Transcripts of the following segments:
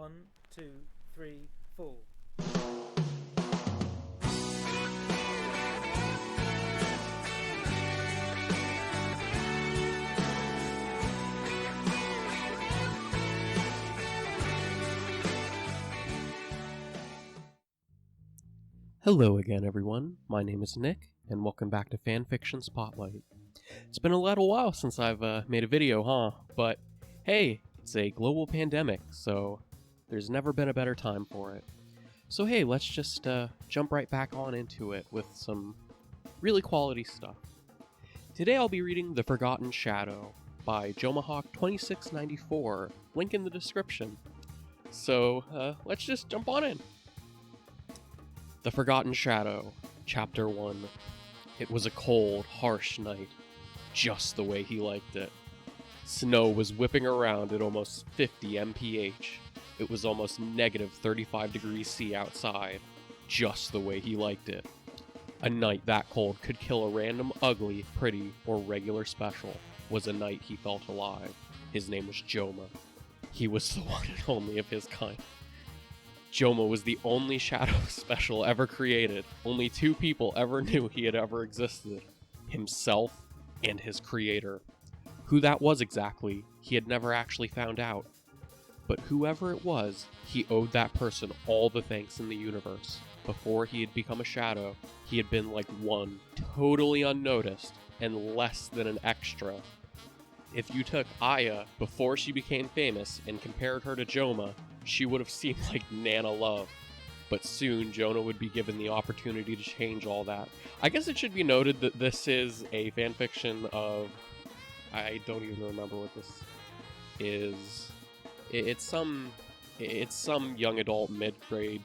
1, 2, 3, 4. Hello again, everyone. My name is Nick, and welcome back to Fanfiction Spotlight. It's been a little while since I've made a video, huh? But hey, it's a global pandemic, so there's never been a better time for it. So hey, let's just jump right back on into it with some really quality stuff. Today I'll be reading The Forgotten Shadow by Jomahawk2694, link in the description. So let's just jump on in. The Forgotten Shadow, Chapter 1. It was a cold, harsh night, just the way he liked it. Snow was whipping around at almost 50 mph. It was almost negative 35 degrees C outside, just the way he liked it. A night that cold could kill a random ugly, pretty, or regular special was a night he felt alive. His name was Joma. He was the one and only of his kind. Joma was the only shadow special ever created. Only two people ever knew he had ever existed. Himself and his creator. Who that was exactly, he had never actually found out. But whoever it was, he owed that person all the thanks in the universe. Before he had become a shadow, he had been like one, totally unnoticed, and less than an extra. If you took Aya before she became famous and compared her to Joma, she would have seemed like Nana Love. But soon, Jonah would be given the opportunity to change all that. I guess it should be noted that this is a fanfiction of... I don't even remember what this is. It's some young adult mid-grade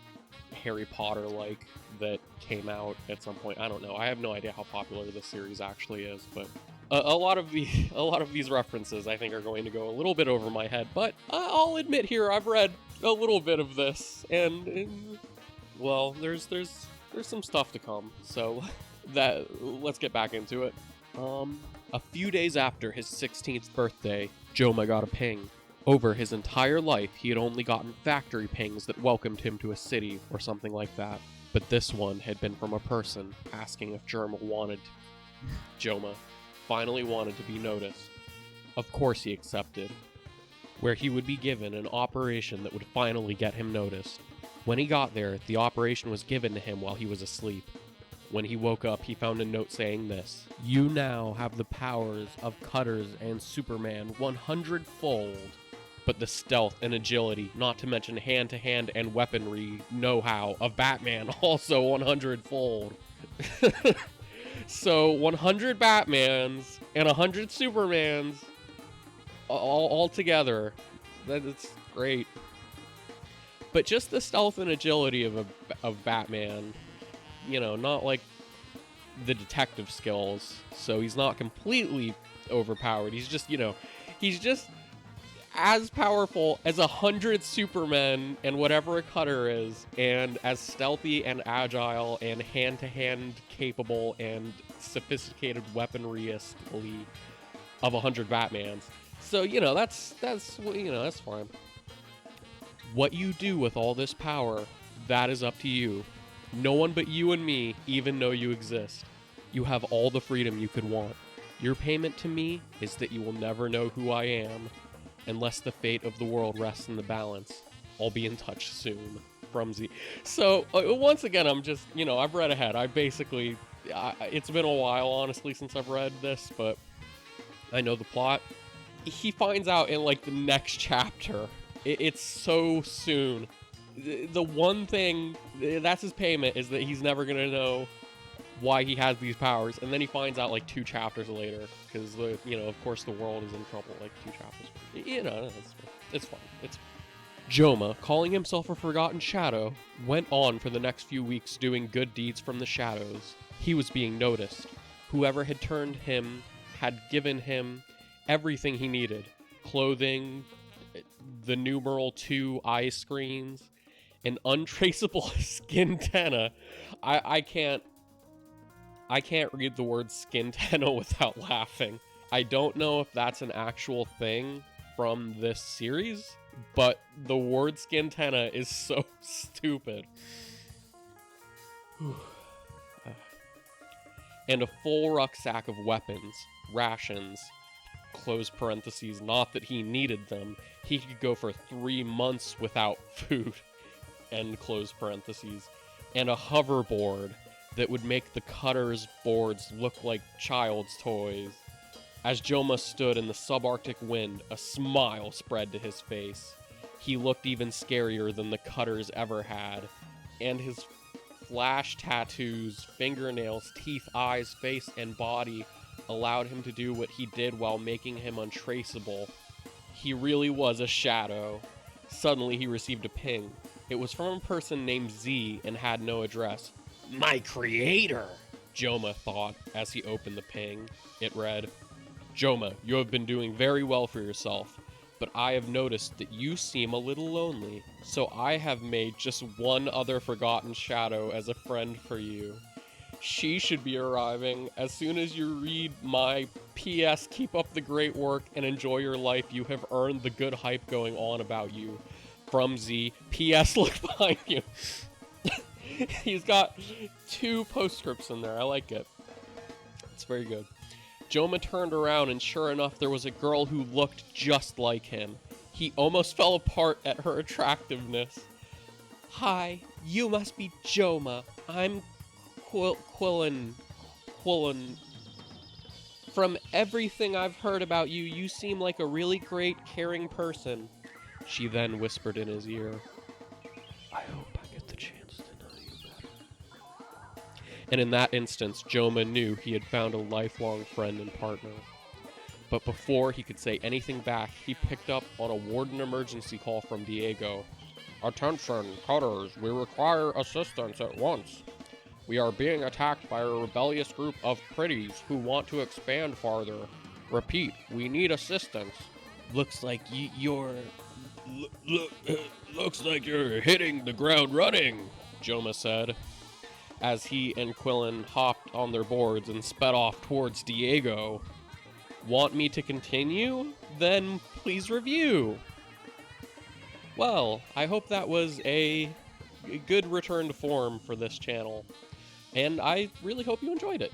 Harry Potter-like that came out at some point. I don't know. I have no idea how popular this series actually is, but... A lot of these references, I think, are going to go a little bit over my head, but I'll admit here I've read a little bit of this, and well, there's some stuff to come. So let's get back into it. A few days after his 16th birthday, Joma got a ping. Over his entire life, he had only gotten factory pings that welcomed him to a city or something like that. But this one had been from a person asking if Joma finally wanted to be noticed. Of course he accepted, where he would be given an operation that would finally get him noticed. When he got there, the operation was given to him while he was asleep. When he woke up, he found a note saying this: "You now have the powers of Cutters and Superman 100-fold, but the stealth and agility, not to mention hand-to-hand and weaponry know-how of Batman also 100-fold. So 100 Batmans and 100 Supermans all together. That's great. But just the stealth and agility of Batman, you know, not like the detective skills. So he's not completely overpowered. He's just, he's just as powerful as 100 Supermen and whatever a Cutter is, and as stealthy and agile and hand-to-hand capable and sophisticated weaponryistly of 100 Batmans. So, that's fine. What you do with all this power, that is up to you. No one but you and me even know you exist. You have all the freedom you could want. Your payment to me is that you will never know who I am. Unless the fate of the world rests in the balance, I'll be in touch soon. From Z." So, once again, I'm just, I've read ahead. It's been a while, honestly, since I've read this, but I know the plot. He finds out in, the next chapter. It's so soon. The one thing, that's his payment, is that he's never going to know why he has these powers, and then he finds out 2 chapters later, because of course the world is in trouble 2 chapters. It's fine. Joma, calling himself a forgotten shadow, went on for the next few weeks doing good deeds from the shadows. He was being noticed. Whoever had turned him had given him everything he needed: clothing, the numeral 2 eye screens, an untraceable skin antenna. I can't read the word skin antenna without laughing. I don't know if that's an actual thing from this series. but the word Scantenna is so stupid. And a full rucksack of weapons, rations, close parentheses, not that he needed them. He could go for 3 months without food, end close parentheses, and a hoverboard that would make the cutter's boards look like child's toys. As Joma stood in the subarctic wind, a smile spread to his face. He looked even scarier than the cutters ever had, and his flash tattoos, fingernails, teeth, eyes, face, and body allowed him to do what he did while making him untraceable. He really was a shadow. Suddenly he received a ping. It was from a person named Z and had no address. My creator, Joma thought as he opened the ping. It read, Joma, you have been doing very well for yourself, but I have noticed that you seem a little lonely, so I have made just one other forgotten shadow as a friend for you. She should be arriving as soon as you read my PS. Keep up the great work and enjoy your life. You have earned the good hype going on about you. From Z. PS. Look behind you. He's got 2 postscripts in there. I like it. It's very good. Joma turned around, and sure enough, there was a girl who looked just like him. He almost fell apart at her attractiveness. Hi, you must be Joma. I'm Quillen. From everything I've heard about you, you seem like a really great, caring person. She then whispered in his ear, I hope I get the chance to know you better. And in that instance, Joma knew he had found a lifelong friend and partner. But before he could say anything back, he picked up on a warden emergency call from Diego. Attention, cutters, we require assistance at once. We are being attacked by a rebellious group of pretties who want to expand farther. Repeat, we need assistance. Looks like looks like you're hitting the ground running, Joma said, as he and Quillen hopped on their boards and sped off towards Diego. Want me to continue? Then please review. Well, I hope that was a good return to form for this channel, and I really hope you enjoyed it.